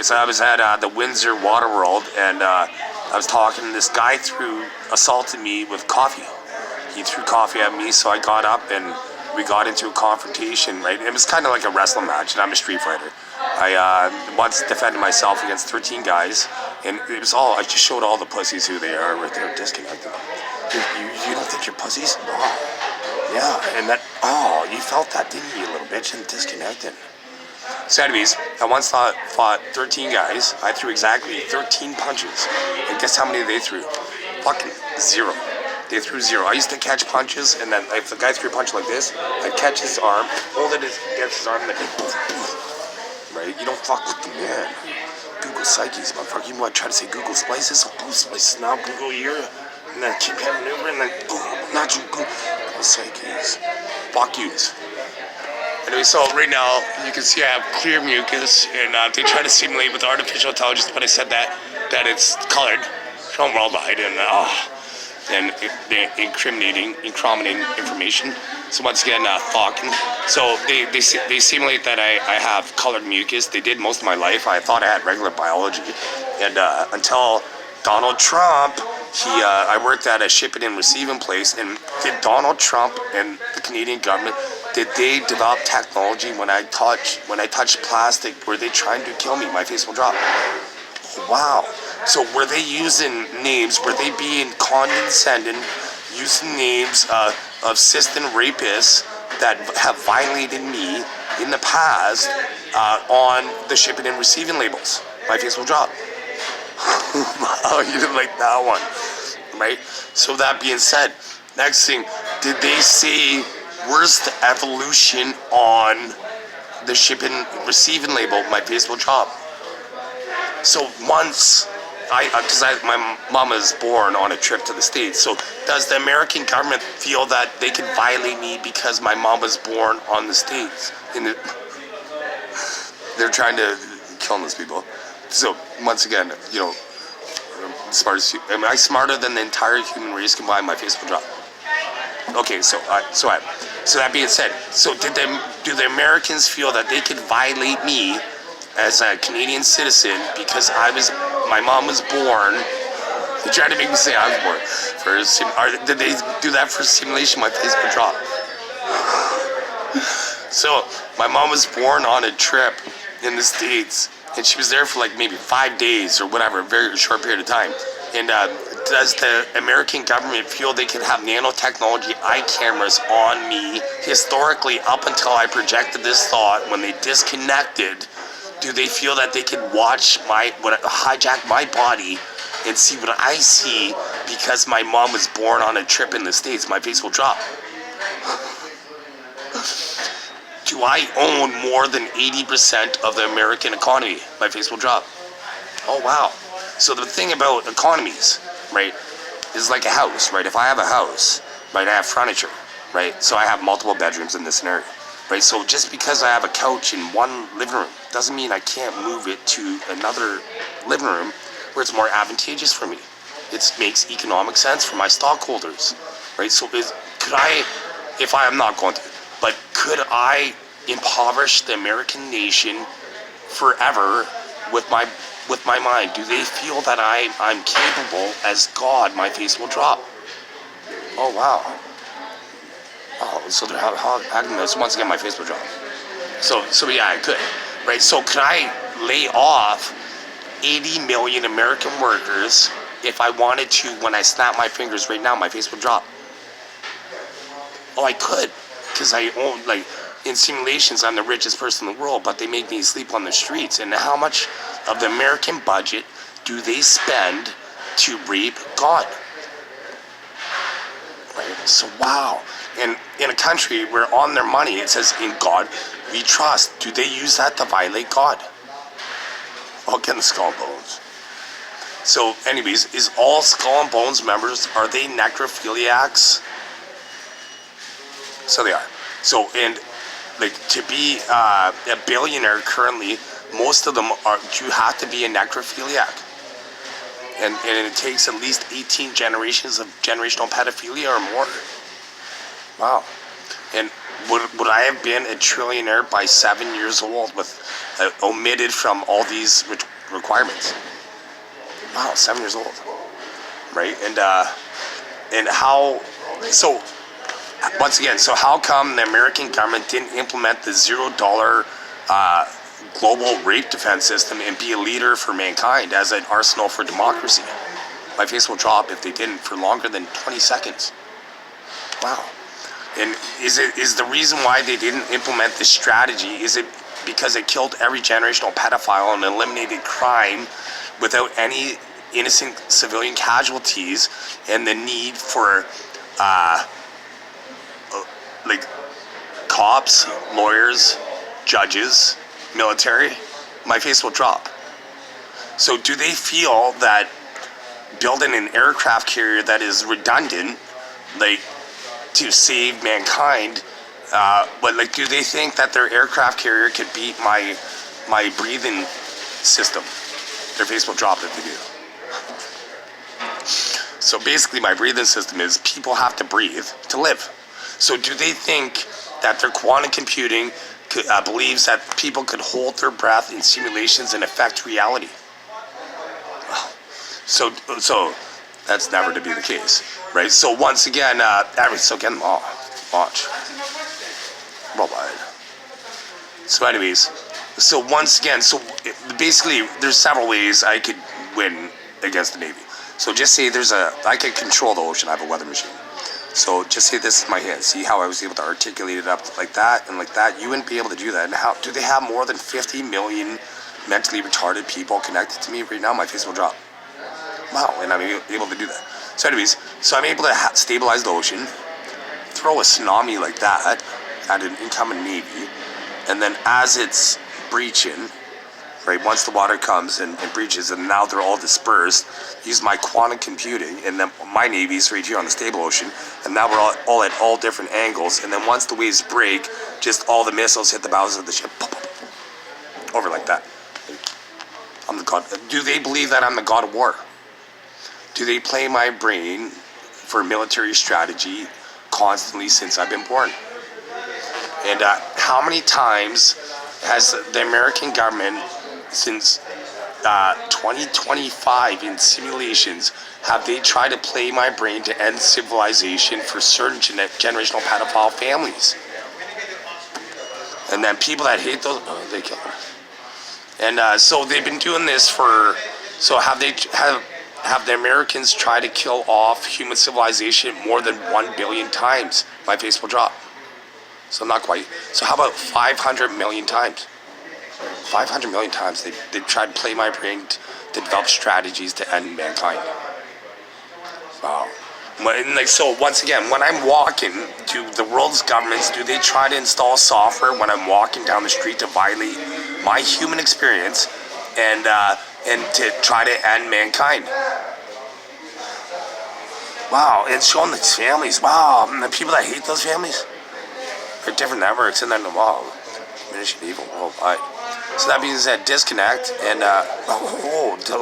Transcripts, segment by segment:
So I was at the Windsor Waterworld, and I was talking, and this guy assaulted me with coffee. He threw coffee at me, so I got up and we got into a confrontation, right? It was kind of like a wrestling match, and I'm a street fighter. I once defended myself against 13 guys, and it was I just showed all the pussies who they are right there, disconnected. You don't think you're pussies? Oh, yeah, and you felt that, didn't you, little bitch, and disconnected. So anyways, I once fought 13 guys. I threw exactly 13 punches. And guess how many they threw? Fucking 0. They threw 0. I used to catch punches, and then if the guy threw a punch like this, I'd catch his arm, hold it against his arm, and then poof, poof. Right? You don't fuck with the man. Google psyches, motherfucker. You want to try to say Google splices? So Google splices now, Google here, and then keep having over, and then not you, Google psyches. Fuck yous. Anyway, so right now, you can see I have clear mucus, and they try to simulate with artificial intelligence, but I said that it's colored from worldwide, and incriminating information. So once again, fucking. So they simulate that I have colored mucus. They did most of my life. I thought I had regular biology, and until Donald Trump, I worked at a shipping and receiving place, and did Donald Trump and the Canadian government, did they develop technology when I touched plastic? Were they trying to kill me? My face will drop. Wow. So were they using names? Were they being condescending, using names of system rapists that have violated me in the past on the shipping and receiving labels? My face will drop. Wow, you didn't like that one, right? So that being said, next thing, did they say worst evolution on the shipping receiving label? My face will drop. So once my mom was born on a trip to the States, so does the American government feel that they can violate me because my mom was born on the States? They're trying to kill those people. So once again, am I smarter than the entire human race combined? My face will drop. Okay, so that being said, so do the Americans feel that they could violate me as a Canadian citizen because my mom was born? They tried to make me say I was born. Did they do that for simulation? My face will drop. So my mom was born on a trip in the States, and she was there for like maybe 5 days or whatever, a very short period of time. And does the American government feel they can have nanotechnology eye cameras on me historically up until I projected this thought when they disconnected? Do they feel that they can watch hijack my body and see what I see because my mom was born on a trip in the States? My face will drop. Do I own more than 80% of the American economy? My face will drop. Oh, wow. So the thing about economies, right, is like a house, right? If I have a house, right, I have furniture, right? So I have multiple bedrooms in this scenario, right? So just because I have a couch in one living room doesn't mean I can't move it to another living room where it's more advantageous for me. It makes economic sense for my stockholders, right? So I'm not going to, but could I impoverish the American nation forever with my mind? Do they feel that I'm capable as God? My face will drop. Oh, wow. Oh, so they're hacking this. Once again, my face will drop. So yeah, I could. Right, so could I lay off 80 million American workers if I wanted to? When I snap my fingers right now, my face would drop. Oh, I could. Because I own, in simulations, I'm the richest person in the world, but they make me sleep on the streets. And how much of the American budget do they spend to rape God? Right? So, wow. And in a country where on their money it says, in God we trust, do they use that to violate God? Well, again, the Skull and Bones. So, anyways, is all Skull and Bones members, are they necrophiliacs? So they are. So, and to be a billionaire currently, most of them you have to be a necrophiliac. And it takes at least 18 generations of generational pedophilia or more. Wow. And would I have been a trillionaire by 7 years old with omitted from all these requirements. Wow, 7 years old, right? And how? So once again, so how come the American government didn't implement the $0 global rape defense system and be a leader for mankind as an arsenal for democracy? My face will drop if they didn't for longer than 20 seconds. Wow. And is the reason why they didn't implement this strategy, is it because it killed every generational pedophile and eliminated crime without any innocent civilian casualties, and the need for like cops, lawyers, judges, military? My face will drop. So do they feel that building an aircraft carrier that is redundant, like, to save mankind, but like, do they think that their aircraft carrier could beat my breathing system? Their face will drop if they do. So basically, my breathing system is people have to breathe to live. So do they think that their quantum computing believes that people could hold their breath in simulations and affect reality? So that's never to be the case, right? So once again, so again, watch. Well, so anyways, so once again, so basically, there's several ways I could win against the Navy. So just say I could control the ocean. I have a weather machine. So just say this is my hand. See how I was able to articulate it up like that and like that? You wouldn't be able to do that. And how do they have more than 50 million mentally retarded people connected to me right now? My face will drop. Wow, and I'm able to do that. So anyways, so I'm able to stabilize the ocean, throw a tsunami like that at an incoming Navy, and then as it's breaching, right, once the water comes and breaches, and now they're all dispersed, use my quantum computing, and then my Navy's right here on the stable ocean, and now we're all at all different angles, and then once the waves break, just all the missiles hit the bows of the ship, over like that. I'm the god. Do they believe that I'm the god of war? Do they play my brain for military strategy constantly since I've been born? And how many times has the American government, since 2025 in simulations, have they tried to play my brain to end civilization for certain generational pedophile families? And then people that hate those, they kill them. And so they've been doing this for, so have the Americans tried to kill off human civilization more than 1 billion times? My face will drop. So not quite. So how about 500 million times? 500 million times they tried to play my brain to develop strategies to end mankind. Wow. So once again, when I'm walking, do the world's governments, do they try to install software when I'm walking down the street to violate my human experience and to try to end mankind? Wow, and showing these families, wow, and the people that hate those families, they're different networks, and then, wow, diminishing evil worldwide. So that means that disconnect, and, the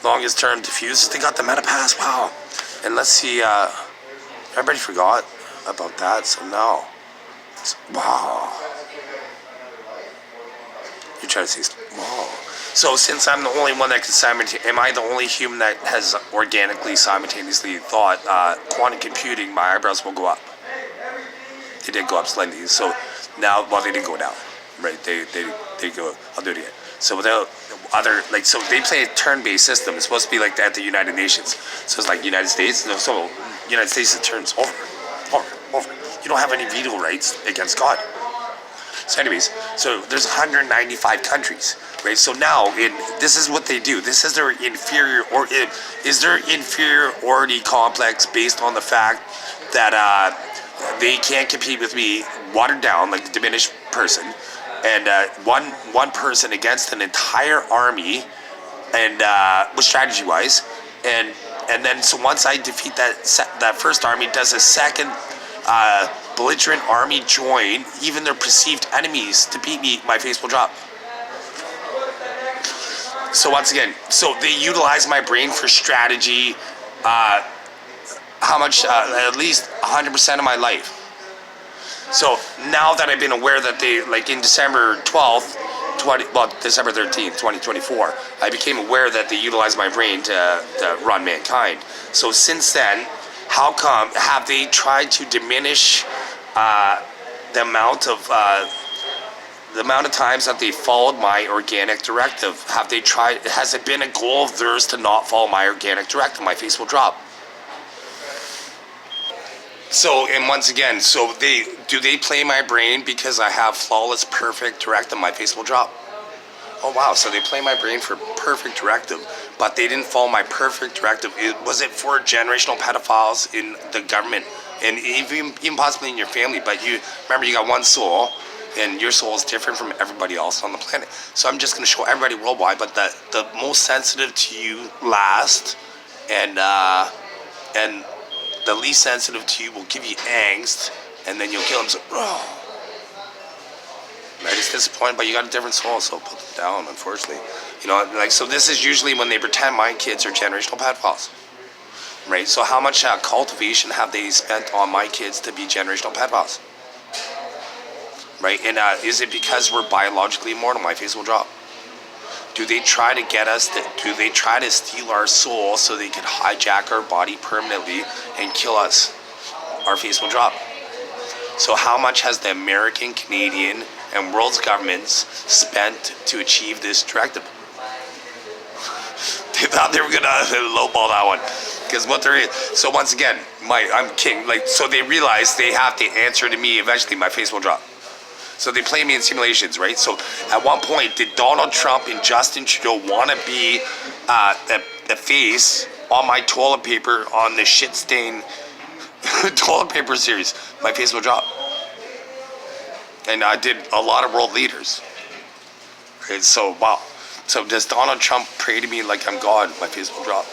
longest term diffuse, they got the meta pass, wow. And let's see, everybody forgot about that, so now, wow. You're trying to say, wow. So since I'm the only one that can am I the only human that has organically simultaneously thought quantum computing, my eyebrows will go up. They did go up slightly. So now, well, they didn't go down, right? They go, I'll do it again. So without so they play a turn-based system. It's supposed to be like that at the United Nations. So it's like United States. So United States, it turns over. You don't have any veto rights against God. So anyways, so there's 195 countries, right? So now, this is what they do. This is their inferiority complex based on the fact that they can't compete with me, watered down, like a diminished person, and one person against an entire army, and with strategy-wise, and then so once I defeat that first army, does a second belligerent army join, even their perceived enemies, to beat me, my face will drop. So once again, so they utilize my brain for strategy, how much, at least 100% of my life. So now that I've been aware that they, like in December 12th, December 13th, 2024, I became aware that they utilized my brain to run mankind. So since then, how come have they tried to diminish the amount of times that they followed my organic directive? Have they tried? Has it been a goal of theirs to not follow my organic directive? My face will drop. So, and once again, so they play my brain because I have flawless, perfect directive? My face will drop. Oh wow! So they play my brain for perfect directive, but they didn't follow my perfect directive. Was it for generational pedophiles in the government and even possibly in your family? But you remember, you got one soul. And your soul is different from everybody else on the planet. So I'm just going to show everybody worldwide, but the most sensitive to you last, and the least sensitive to you will give you angst, and then you'll kill them. So, right? It's disappointing, but you got a different soul, so put them down, unfortunately. You know, like, so this is usually when they pretend my kids are generational pedophiles. Right? So how much cultivation have they spent on my kids to be generational pedophiles? Right? And is it because we're biologically immortal? My face will drop. Do they try to get us do they try to steal our soul so they could hijack our body permanently and kill us? Our face will drop. So how much has the American, Canadian, and world's governments spent to achieve this directive? They thought they were gonna lowball that one. Because what there is, so once again, I'm king. Like, so they realize they have to answer to me. Eventually, my face will drop. So they play me in simulations, right? So at one point, did Donald Trump and Justin Trudeau want to be the face on my toilet paper on the shit stain toilet paper series? My face will drop. And I did a lot of world leaders. And so, wow. So does Donald Trump pray to me like I'm God? My face will drop.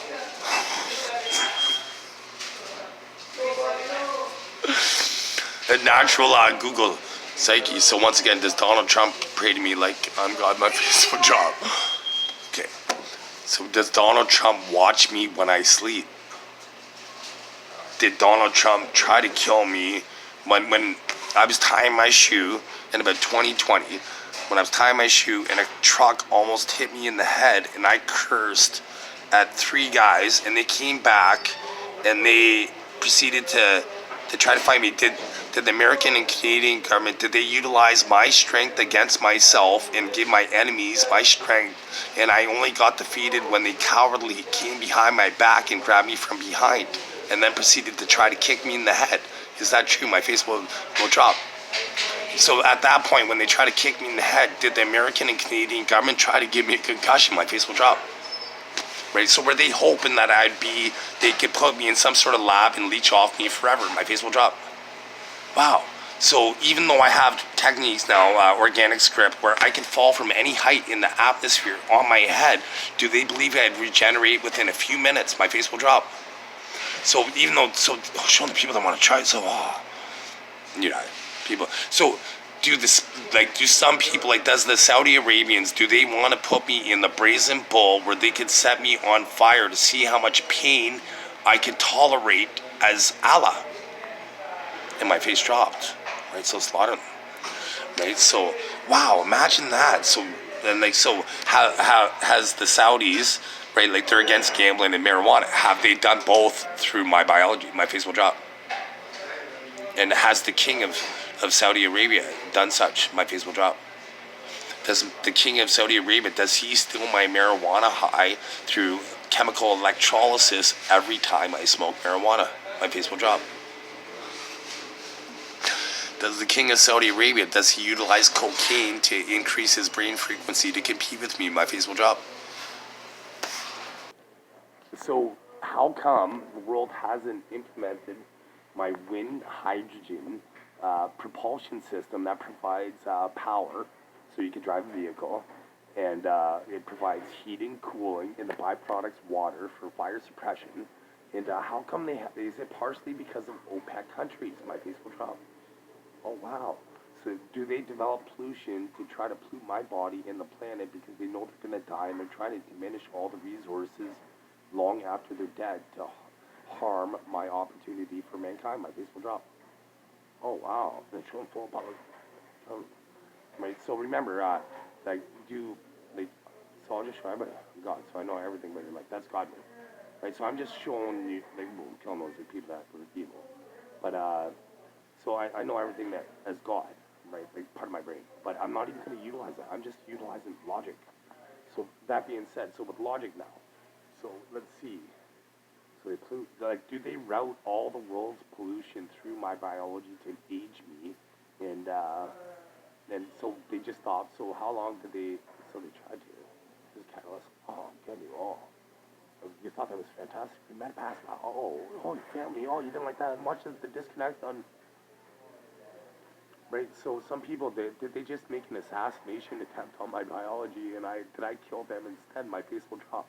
A natural Google psyche. So once again, does Donald Trump pray to me like I'm God? My face will drop. Okay. So does Donald Trump watch me when I sleep? Did Donald Trump try to kill me when I was tying my shoe in about 2020? When I was tying my shoe and a truck almost hit me in the head, and I cursed at 3 guys, and they came back and they proceeded to try to find me. Did the American and Canadian government, did they utilize my strength against myself and give my enemies my strength? And I only got defeated when they cowardly came behind my back and grabbed me from behind and then proceeded to try to kick me in the head. Is that true? My face will drop. So at that point, when they try to kick me in the head, did the American and Canadian government try to give me a concussion? My face will drop. Right? So were they hoping that they could put me in some sort of lab and leech off me forever? My face will drop. Wow. So even though I have techniques now, organic script, where I can fall from any height in the atmosphere on my head, do they believe I'd regenerate within a few minutes? My face will drop. So even though, show the people that want to try it, people. So do some people, does the Saudi Arabians, do they want to put me in the brazen bull where they could set me on fire to see how much pain I could tolerate as Allah? And my face dropped, right? So slaughter them, right? So, wow, imagine that. So, and how has the Saudis, right? They're against gambling and marijuana. Have they done both through my biology? My face will drop. And has the king of Saudi Arabia done such? My face will drop. Does the king of Saudi Arabia, does he steal my marijuana high through chemical electrolysis every time I smoke marijuana? My face will drop. Does the king of Saudi Arabia, does he utilize cocaine to increase his brain frequency to compete with me? My face will drop. So how come the world hasn't implemented my wind hydrogen propulsion system that provides power so you can drive a vehicle, and it provides heating, cooling, and the byproducts water for fire suppression? And how come is it partially because of OPEC countries? My face will drop. Oh, wow. So do they develop pollution to try to pollute my body and the planet because they know they're going to die, and they're trying to diminish all the resources long after they're dead to harm my opportunity for mankind? My face will drop. Oh, wow. They're showing full power. Right. So remember, like do like so I'll just show everybody God, so I know everything, but like that's God, right? So I'm just showing you like boom, killing those people that were evil, but so I know everything that as God, right? Like part of my brain, but I'm not even going to utilize that. I'm just utilizing logic. So that being said, so with logic now, so let's see. So they pollute, like, do they route all the world's pollution through my biology to age me? And so they just thought, so how long did they, so they tried to, just kind of, oh, get me, oh, you thought that was fantastic. You met past, oh, your family, oh, you didn't like that much of the disconnect on, right? So some people, did they just make an assassination attempt on my biology and did I kill them instead? My face will drop.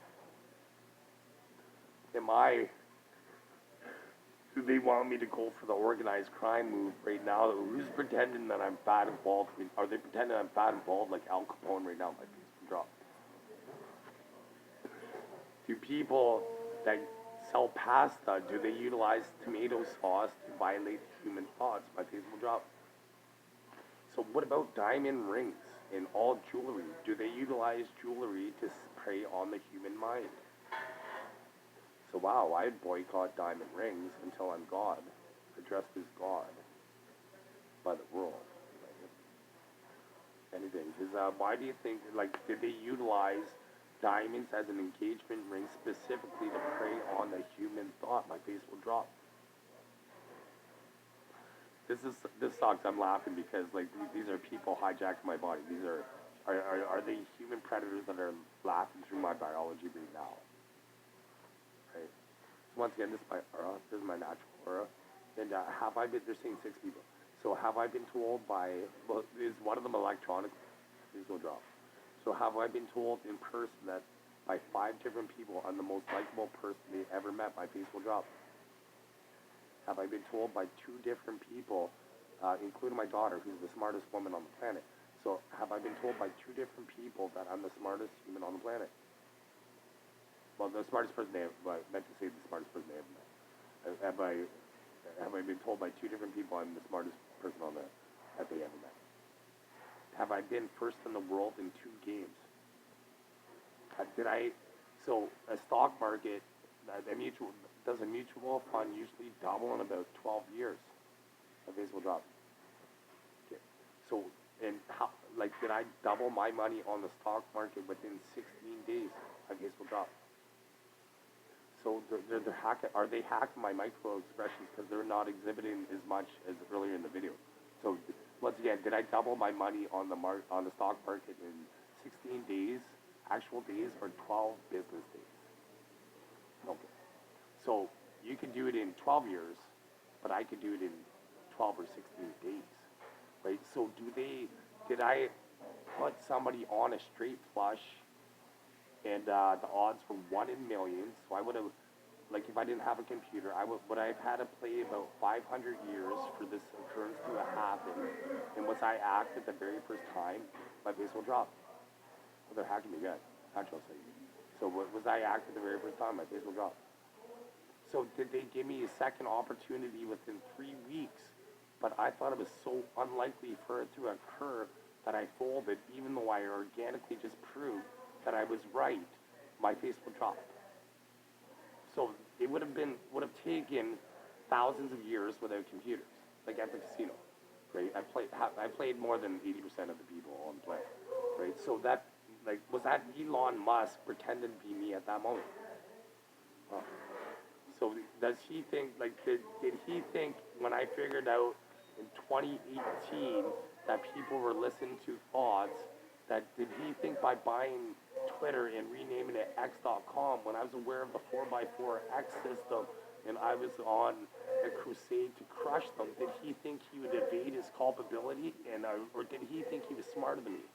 Do they want me to go for the organized crime move right now? Who's pretending that I'm bad involved? Are they pretending I'm bad involved like Al Capone right now? My face will drop. Do people that sell pasta, do they utilize tomato sauce to violate human thoughts? My face will drop. So what about diamond rings and all jewelry? Do they utilize jewelry to prey on the human mind? So wow, I boycott diamond rings until I'm God, addressed as God by the world. Anything. Why do you think, like, did they utilize diamonds as an engagement ring specifically to prey on the human thought? My face will drop. This sucks. I'm laughing because like these are people hijacking my body. These are they human predators that are laughing through my biology right now? Right. So once again, this is my aura. This is my natural aura. And have I been? They're saying 6 people. So have I been told by? Well, is one of them electronic? Please don't drop. So have I been told in person that by 5 different people I'm the most likable person they ever met? My face will drop. Have I been told by 2 different people, including my daughter, who's the smartest woman on the planet? So have I been told by 2 different people that I'm the smartest human on the planet? Well, the smartest person they have, I meant to say the smartest person they ever met. Have I been told by 2 different people I'm the smartest person that they ever met? Have I been first in the world in 2 games? So a stock market, does a mutual fund usually double in about 12 years? My face will drop. Okay. So, and how, like, did I double my money on the stock market within 16 days? My face will drop. So they're hacking. Are they hacking my micro expressions because they're not exhibiting as much as earlier in the video? So once again, did I double my money on the stock market in 16 days, actual days, or 12 business days? Okay. So you could do it in 12 years, but I could do it in 12 or 16 days, right? So did I put somebody on a straight flush and the odds were 1 in millions? So I would have, like, if I didn't have a computer, would I have had to play about 500 years for this occurrence to happen? And was I acted the very first time? My face will drop. Well, they're hacking me again. Actually, I'll say. So was I acted the very first time? My face will drop. So did they give me a second opportunity within 3 weeks? But I thought it was so unlikely for it to occur that I folded, even though I organically just proved that I was right. My face would drop. So it would have taken thousands of years without computers, like at the casino, right? I played more than 80% of the people on play, right? So that, like, was that Elon Musk pretending to be me at that moment? So does he think, like, did he think when I figured out in 2018 that people were listening to thoughts, did he think by buying Twitter and renaming it X.com when I was aware of the 4x4 X system and I was on a crusade to crush them, did he think he would evade his culpability, or did he think he was smarter than me?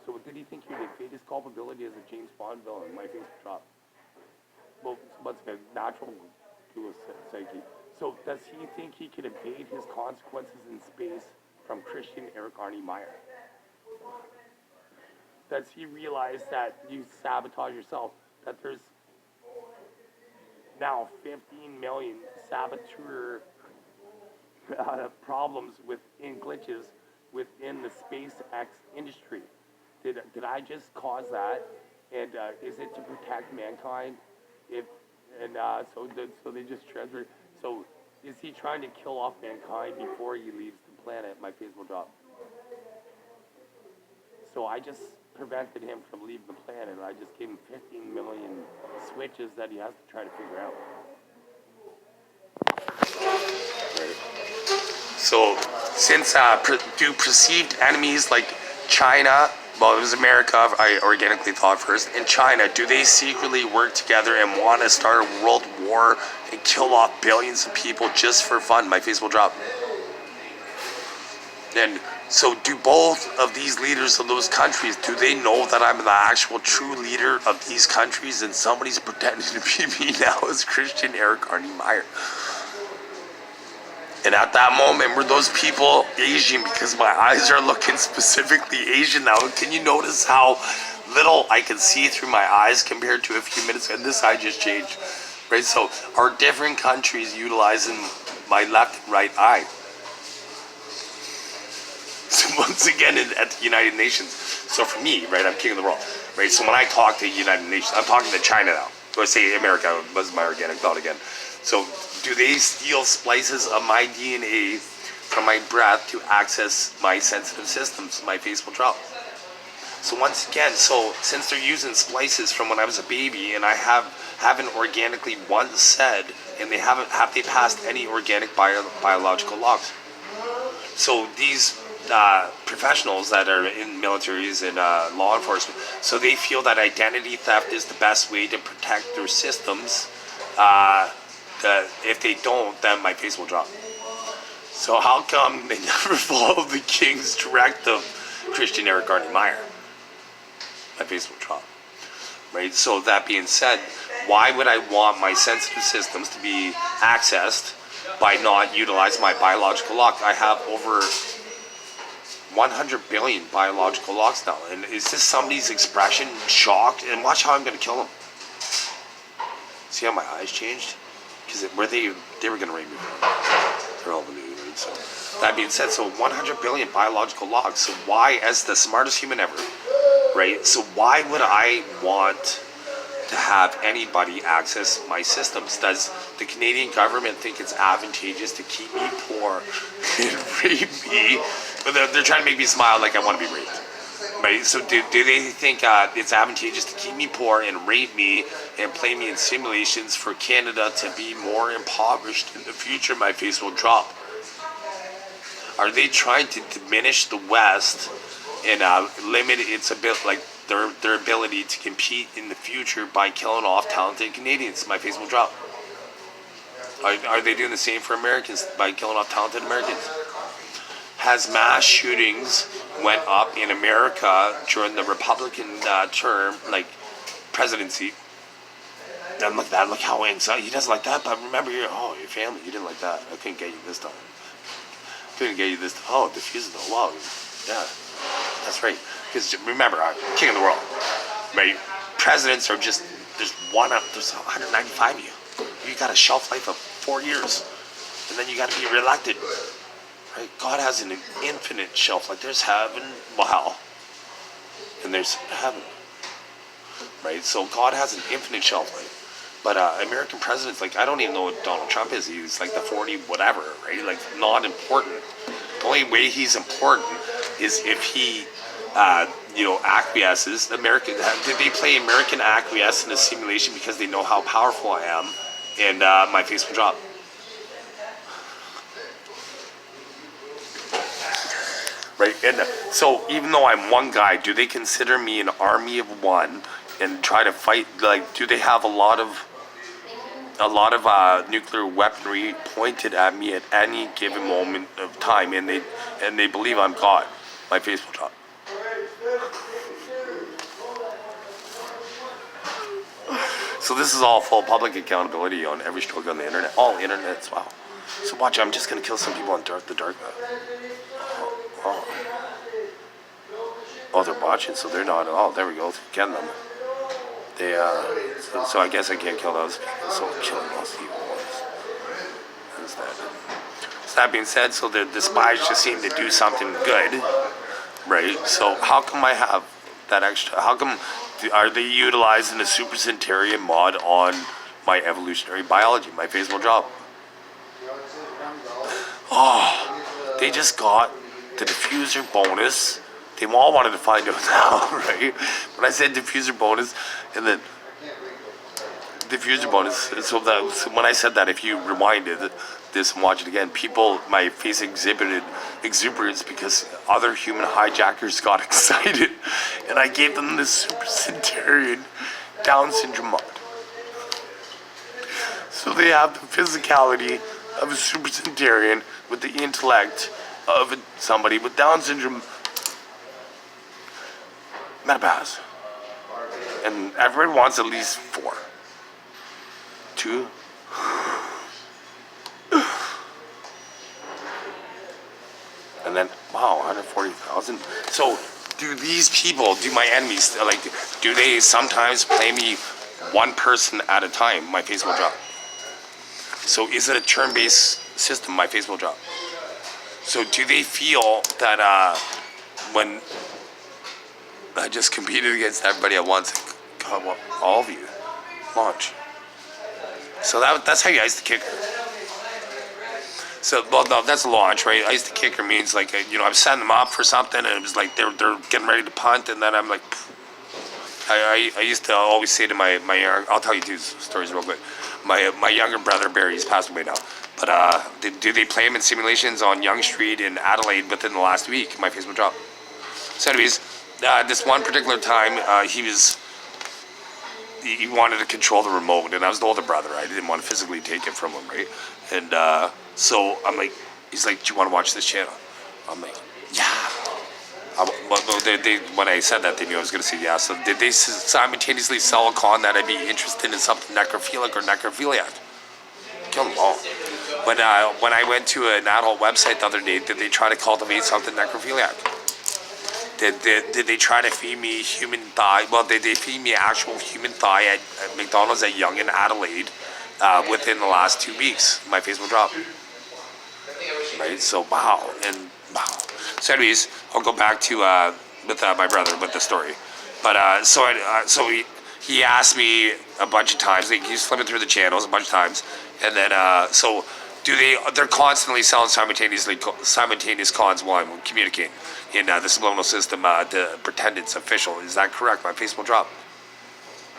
So did he think he would evade his culpability as a James Bond villain? My face would drop. Well, what's a natural dual psyche. So does he think he could evade his consequences in space from Christian Eric Arnie Meyer? Does he realize that you sabotage yourself, that there's now 15 million saboteur problems glitches within the SpaceX industry? Did I just cause that? And is it to protect mankind? If and so they just transfer. So is he trying to kill off mankind before he leaves the planet? My face will drop. So I just prevented him from leaving the planet. I just gave him 15 million switches that he has to try to figure out. Right. So, since do perceived enemies like China, well, it was America, I organically thought first, and China, do they secretly work together and want to start a world war and kill off billions of people just for fun? My face will drop. And so do both of these leaders of those countries, do they know that I'm the actual true leader of these countries and somebody's pretending to be me now as Christian Eric Arnie Meyer? And at that moment, were those people Asian? Because my eyes are looking specifically Asian now. Can you notice how little I can see through my eyes compared to a few minutes ago? And this eye just changed, right? So are different countries utilizing my left and right eye? So once again, at the United Nations. So for me, right, I'm king of the world, right? So when I talk to the United Nations, I'm talking to China now. Or say America was my organic thought again. So do they steal splices of my DNA from my breath to access my sensitive systems, my face will drop? So once again, so since they're using splices from when I was a baby and I haven't organically once said, and have they passed any organic biological laws? So these professionals that are in militaries and law enforcement, so they feel that identity theft is the best way to protect their systems. That if they don't, then my face will drop. So how come they never follow the king's directive, Christian Eric Arnie Meyer? My face will drop. Right? So that being said, why would I want my sensitive systems to be accessed by not utilizing my biological lock? I have over 100 billion biological locks now. And is this somebody's expression? Shocked? And watch how I'm going to kill them. See how my eyes changed? Because they were going to rape me. They're all new, right? So that being said, so 100 billion biological logs. So why, as the smartest human ever, right? So why would I want to have anybody access my systems? Does the Canadian government think it's advantageous to keep me poor and rape me? But they're trying to make me smile like I want to be raped. Right? So do they think it's advantageous to keep me poor and rape me and play me in simulations for Canada to be more impoverished in the future? My face will drop. Are they trying to diminish the West and limit its their ability to compete in the future by killing off talented Canadians? My face will drop. Are they doing the same for Americans by killing off talented Americans? Has mass shootings went up in America during the Republican term, like presidency? And look at that, look how anxiety, he doesn't like that, but remember your family, you didn't like that. I couldn't get you this time. Oh, diffusing the law. Yeah, that's right. Because remember, I'm king of the world, right? Presidents are just, there's 195 of you. You got a shelf life of 4 years. And then you got to be reelected. Right? God has an infinite shelf life. There's heaven, hell, and there's heaven. Right? So God has an infinite shelf life. But American presidents, I don't even know what Donald Trump is. He's like the 40 whatever, right? Not important. The only way he's important is if he, acquiesces. Did they play American acquiesce in a simulation because they know how powerful I am, and my face will drop? Right, and so even though I'm one guy, do they consider me an army of one and try to fight? Do they have a lot of nuclear weaponry pointed at me at any given moment of time, and they believe I'm God? My face will drop. So this is all full public accountability on every stroke on the internet. All internets, wow. So watch, I'm just gonna kill some people on the dark web. Oh, they're watching, so they're not. Oh, there we go. Getting them. They, so I guess I can't kill those people, so I'm killing those evil ones. Instead. So that being said, so the spies just seem to do something good, right? So how come I have that extra? How come are they utilizing a Super Centurion mod on my evolutionary biology, my Facebook job? Oh, they just got the diffuser bonus. They all wanted to find out now, right? When I said diffuser bonus, and then diffuser bonus, so when I said that, if you rewinded this and watch it again, my face exhibited exuberance because other human hijackers got excited, and I gave them this Super Centurion Down syndrome mod. So they have the physicality of a Super Centurion with the intellect of somebody with Down syndrome. Metapaths. And everyone wants at least 4. 2. And then, wow, 140,000. So, do these people, do my enemies, like, do they sometimes play me one person at a time, my Facebook job? So, is it a turn-based system, my Facebook job? So, do they feel that when I just competed against everybody at once, God, well, all of you, launch. So that's how you ice the kicker. So, well, no, that's launch, right? Ice the kicker means like, I'm setting them up for something, and it was like they're getting ready to punt, and then I'm like, I used to always say to my I'll tell you 2 stories real quick. My younger brother Barry, he's passed away now, but do they play him in simulations on Yonge Street in Adelaide within the last week? My Facebook job. So, anyways, this one particular time, he wanted to control the remote, and I was the older brother. I didn't want to physically take it from him, right? And so I'm like, he's like, do you want to watch this channel? I'm like, yeah. When I said that, they knew I was going to say yeah. So did they simultaneously sell a con that I'd be interested in something necrophilic or necrophiliac? Kill them all. When I went to an adult website the other day, did they try to cultivate something necrophiliac? Did they try to feed me human thigh? Well, did they feed me actual human thigh at McDonald's at Yonge and Adelaide within the last 2 weeks? My Facebook drop. Right? So, wow. So, anyways, I'll go back to with my brother with the story. But so he asked me a bunch of times. He's flipping through the channels a bunch of times, and then so they're constantly selling simultaneous cons while I'm communicating in the subliminal system to pretend it's official. Is that correct? My Facebook drop.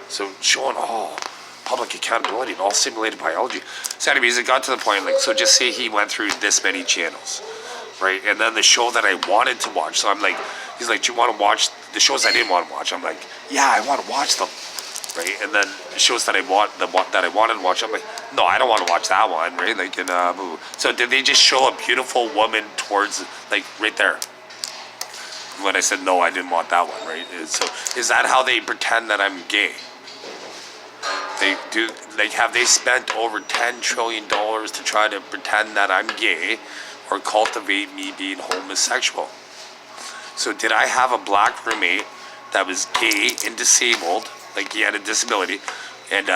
So showing all public accountability and all simulated biology. So anyways, it got to the point, like, so just say he went through this many channels, right? And then the show that I wanted to watch, so I'm like, he's like, do you want to watch the shows I didn't want to watch? I'm like, yeah, I want to watch them, right? And then the shows that I wanted to watch, I'm like, no, I don't want to watch that one, right? Like, so did they just show a beautiful woman towards, like, right there? When I said no, I didn't want that one, right? So is that how they pretend that I'm gay? Have they spent over $10 trillion to try to pretend that I'm gay or cultivate me being homosexual? So did I have a black roommate that was gay and disabled, like he had a disability, and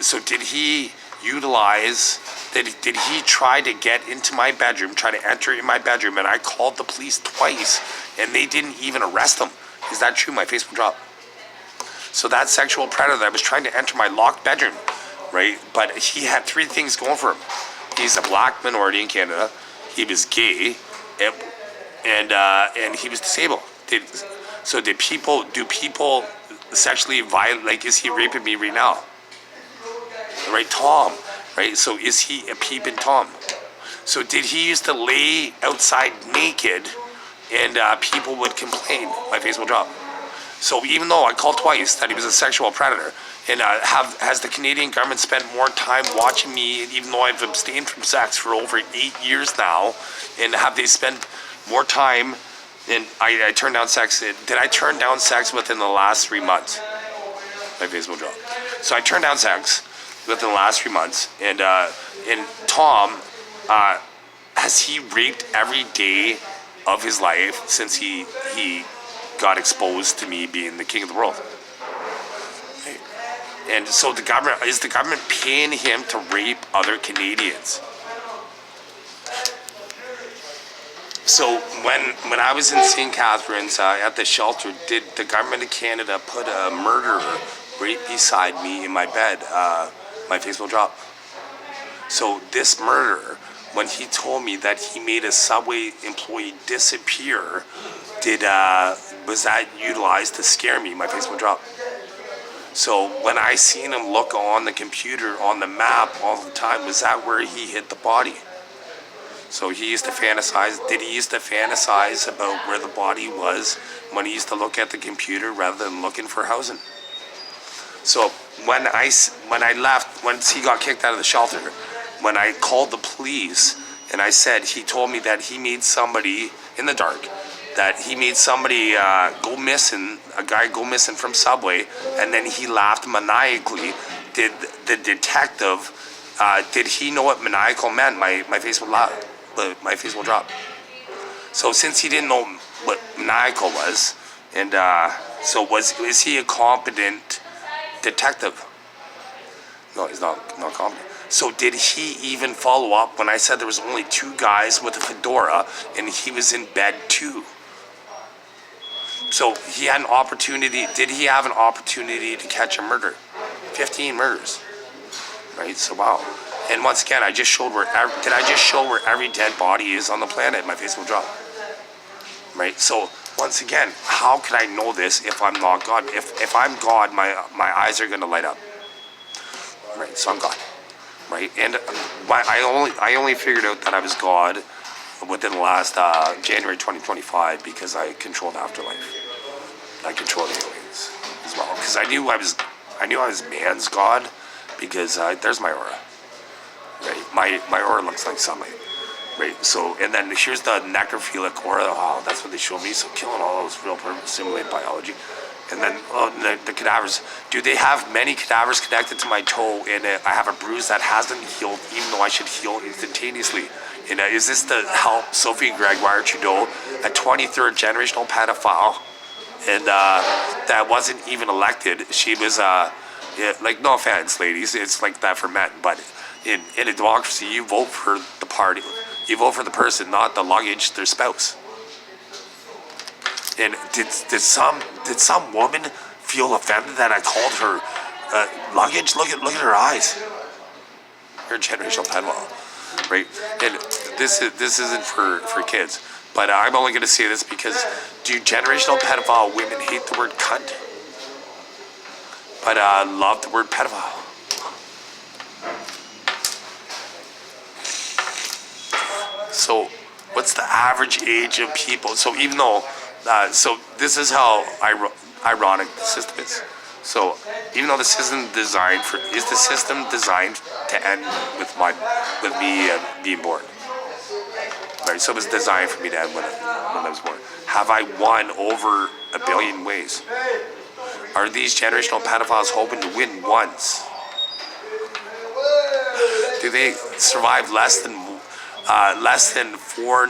so did he utilize? Did he try to get into my bedroom, try to enter in my bedroom, and I called the police twice, and they didn't even arrest him? Is that true? My Facebook drop. So that sexual predator that was trying to enter my locked bedroom, right? But he had 3 things going for him. He's a black minority in Canada. He was gay, and he was disabled. Do people sexually violate? Like, is he raping me right now? Right, Tom. Right. So is he a peeping Tom? So did he used to lay outside naked, and people would complain? My Facebook drop. So even though I called twice that he was a sexual predator, and has the Canadian government spent more time watching me, even though I've abstained from sex for over 8 years now, and have they spent more time? And I turned down sex. Did I turn down sex within the last 3 months? My Facebook drop. So I turned down sex within the last 3 months, and Tom, has he raped every day of his life since he got exposed to me being the king of the world? And so is the government paying him to rape other Canadians? So when I was in St. Catharines at the shelter, did the government of Canada put a murderer right beside me in my bed? My face will drop. So this murderer, when he told me that he made a subway employee disappear, was that utilized to scare me? My face will drop. So when I seen him look on the computer, on the map all the time, was that where he hit the body? So he used to fantasize. Did he used to fantasize about where the body was when he used to look at the computer rather than looking for housing? So when I left, once he got kicked out of the shelter, when I called the police and I said, he told me that he made somebody in the dark, that he made somebody go missing, a guy go missing from Subway, and then he laughed maniacally. Did the detective, did he know what maniacal meant? My face will laugh. My face will drop. So since he didn't know what maniacal was, and so is he a competent detective? No, he's not competent. So did he even follow up when I said there was only 2 guys with a fedora and he was in bed too? So he had an opportunity. Did he have an opportunity to catch a murder? 15 murders, right? So wow. And once again, I just showed where every dead body is on the planet? My face will drop. Right? So once again, how can I know this if I'm not God? If I'm God, my eyes are gonna light up. Right? So I'm God. Right? And I only figured out that I was God within the last January 2025 because I controlled afterlife. I controlled aliens as well because I knew I was man's God because there's my aura. Right, my aura looks like sunlight, right? So, and then here's the necrophiliac aura. Oh, that's what they showed me. So, killing all those real simulated biology, and then the cadavers. Do they have many cadavers connected to my toe? And I have a bruise that hasn't healed, even though I should heal instantaneously. And is this to help Sophie Gregoire Trudeau, a 23rd generational pedophile, and that wasn't even elected? She was like, no offense, ladies, it's like that for men, but. In a democracy, you vote for the party. You vote for the person, not the luggage, their spouse. And did some woman feel offended that I called her luggage? Look at her eyes. You're a generational pedophile, right? And this isn't for kids, but I'm only going to say this because do generational pedophile women hate the word cunt, but love the word pedophile? So what's the average age of people? So even though, so this is how ironic the system is. So even though the system designed is the system designed to end with me being born? Right, so it was designed for me to end when I was born. Have I won over 1 billion ways? Are these generational pedophiles hoping to win once? Do they survive less than 4